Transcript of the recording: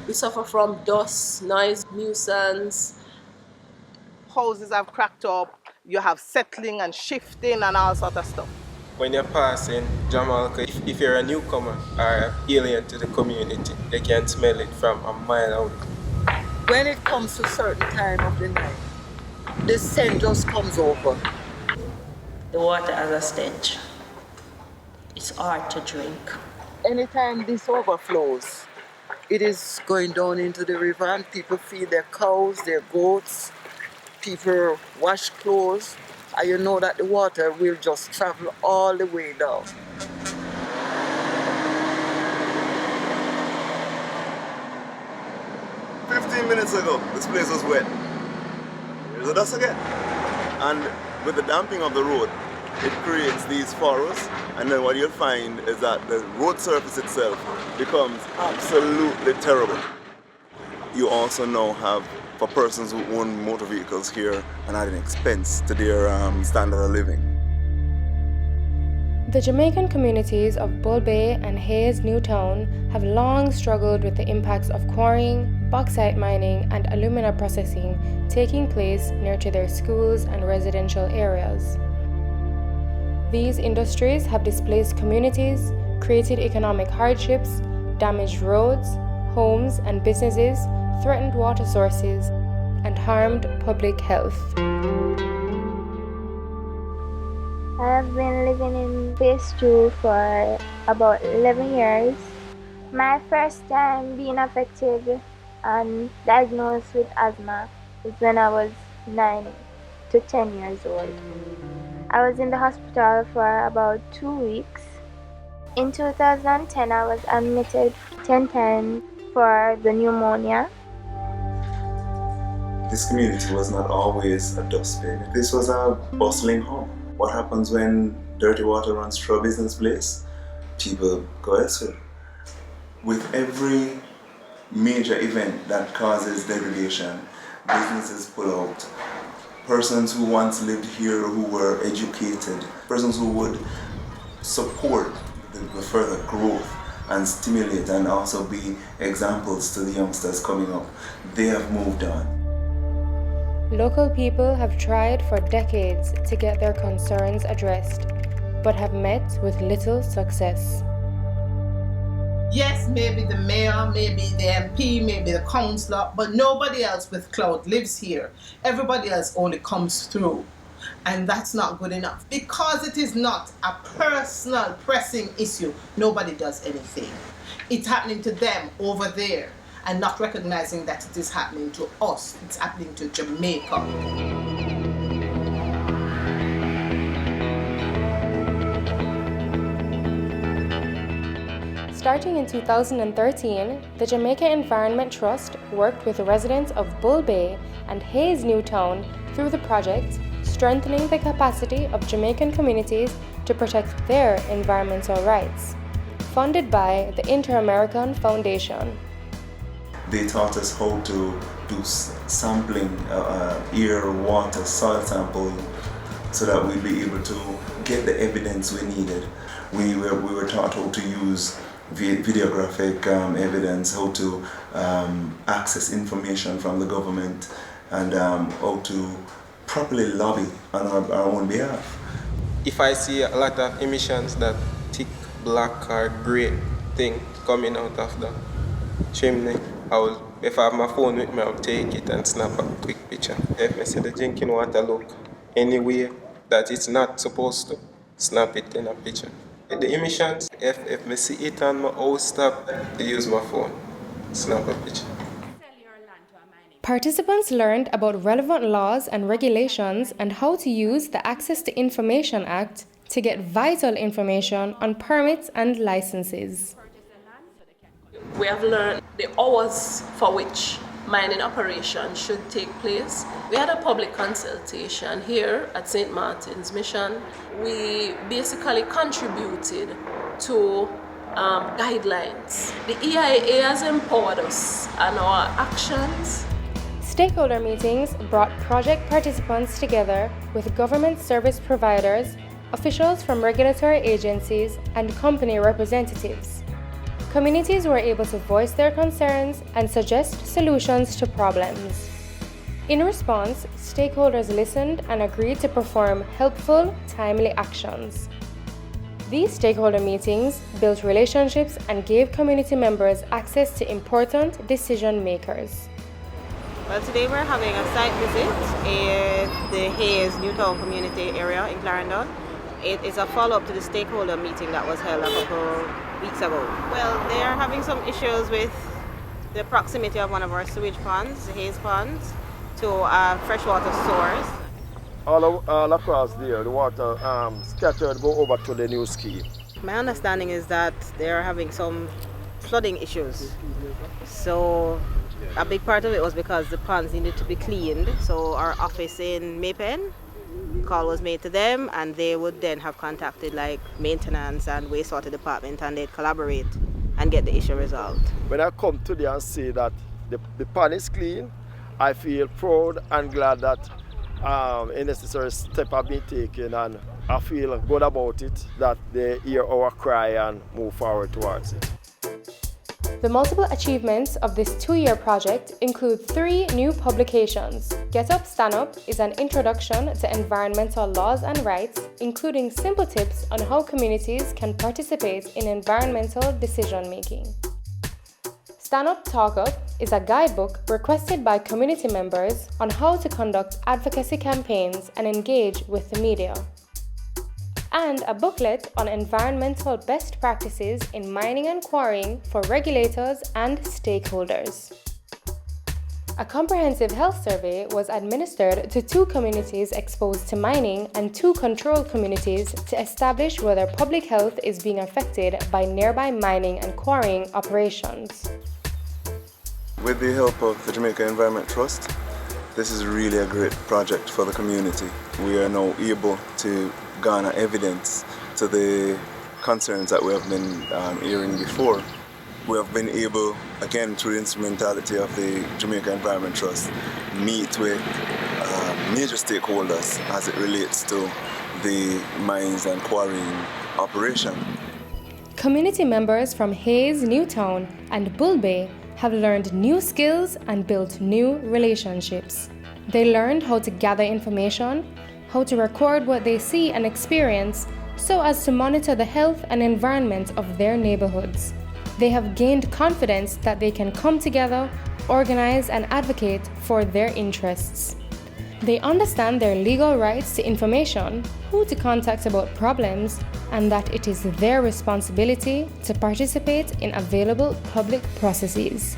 We suffer from dust, noise, nuisance. Houses have cracked up, you have settling and shifting and all sort of stuff. When you're passing Jamaica, if you're a newcomer or alien to the community, they can smell it from a mile out. When it comes to certain time of the night, the scent just comes over. The water has a stench. It's hard to drink. Anytime this overflows, it is going down into the river and people feed their cows, their goats, people wash clothes, and you know that the water will just travel all the way down. Minutes ago, this place was wet. Here's the dust again. And with the damping of the road, it creates these furrows, and then what you'll find is that the road surface itself becomes absolutely terrible. You also now have, for persons who own motor vehicles here, an added expense to their standard of living. The Jamaican communities of Bull Bay and Hayes Newtown have long struggled with the impacts of quarrying, bauxite mining, and alumina processing taking place near to their schools and residential areas. These industries have displaced communities, created economic hardships, damaged roads, homes and businesses, threatened water sources, and harmed public health. I have been living in phase 2 for about 11 years. My first time being affected and diagnosed with asthma was when I was 9 to 10 years old. I was in the hospital for about 2 weeks. In 2010, I was admitted 10 times for the pneumonia. This community was not always a dustbin. This was a bustling hub. What happens when dirty water runs through a business place? People go elsewhere. With every major event that causes degradation, businesses pull out. Persons who once lived here, who were educated, persons who would support the further growth and stimulate and also be examples to the youngsters coming up, they have moved on. Local people have tried for decades to get their concerns addressed, but have met with little success. Yes, maybe the mayor, maybe the MP, maybe the councillor, but nobody else with clout lives here. Everybody else only comes through. And that's not good enough. Because it is not a personal pressing issue, nobody does anything. It's happening to them over there, and not recognizing that it is happening to us. It's happening to Jamaica. Starting in 2013, the Jamaica Environment Trust worked with the residents of Bull Bay and Hayes Newtown through the project Strengthening the Capacity of Jamaican Communities to Protect Their Environmental Rights, funded by the Inter-American Foundation. They taught us how to do sampling, air, water, soil sampling, so that we'd be able to get the evidence we needed. We were taught how to use videographic evidence, how to access information from the government, and how to properly lobby on our own behalf. If I see a lot of emissions, that thick black or grey thing coming out of the chimney, if I have my phone with me, I'll take it and snap a quick picture. If I see the drinking water look any way that it's not supposed to, snap it in a picture. The emissions, if I see it on my house top, I use my phone, snap a picture. Participants learned about relevant laws and regulations and how to use the Access to Information Act to get vital information on permits and licenses. We have learned the hours for which mining operations should take place. We had a public consultation here at St. Martin's Mission. We basically contributed to guidelines. The EIA has empowered us and our actions. Stakeholder meetings brought project participants together with government service providers, officials from regulatory agencies, and company representatives. communities were able to voice their concerns and suggest solutions to problems. In response, stakeholders listened and agreed to perform helpful, timely actions. These stakeholder meetings built relationships and gave community members access to important decision makers. Well, today we're having a site visit in the Hayes Newtown community area in Clarendon. It is a follow-up to the stakeholder meeting that was held a couple weeks ago. Well, they are having some issues with the proximity of one of our sewage ponds, the Hayes ponds, to freshwater source. All across there, the water scattered go over to the new scheme. My understanding is that they are having some flooding issues. So a big part of it was because the ponds needed to be cleaned. So our office in Maypen, call was made to them, and they would then have contacted like maintenance and wastewater department, and they'd collaborate and get the issue resolved. When I come today and see that the pond is clean, I feel proud and glad that a necessary step have been taken, and I feel good about it that they hear our cry and move forward towards it. The multiple achievements of this 2-year project include 3 new publications. Get Up, Stand Up is an introduction to environmental laws and rights, including simple tips on how communities can participate in environmental decision-making. Stand Up, Talk Up is a guidebook requested by community members on how to conduct advocacy campaigns and engage with the media. And a booklet on environmental best practices in mining and quarrying for regulators and stakeholders. A comprehensive health survey was administered to 2 communities exposed to mining and 2 controlled communities to establish whether public health is being affected by nearby mining and quarrying operations. With the help of the Jamaica Environment Trust, this is really a great project for the community. We are now able to garner evidence to the concerns that we have been hearing before. We have been able, again through the instrumentality of the Jamaica Environment Trust, meet with major stakeholders as it relates to the mines and quarrying operation. Community members from Hayes, Newtown and Bull Bay have learned new skills and built new relationships. They learned how to gather information, how to record what they see and experience so as to monitor the health and environment of their neighborhoods. They have gained confidence that they can come together, organize and advocate for their interests. They understand their legal rights to information, who to contact about problems, and that it is their responsibility to participate in available public processes.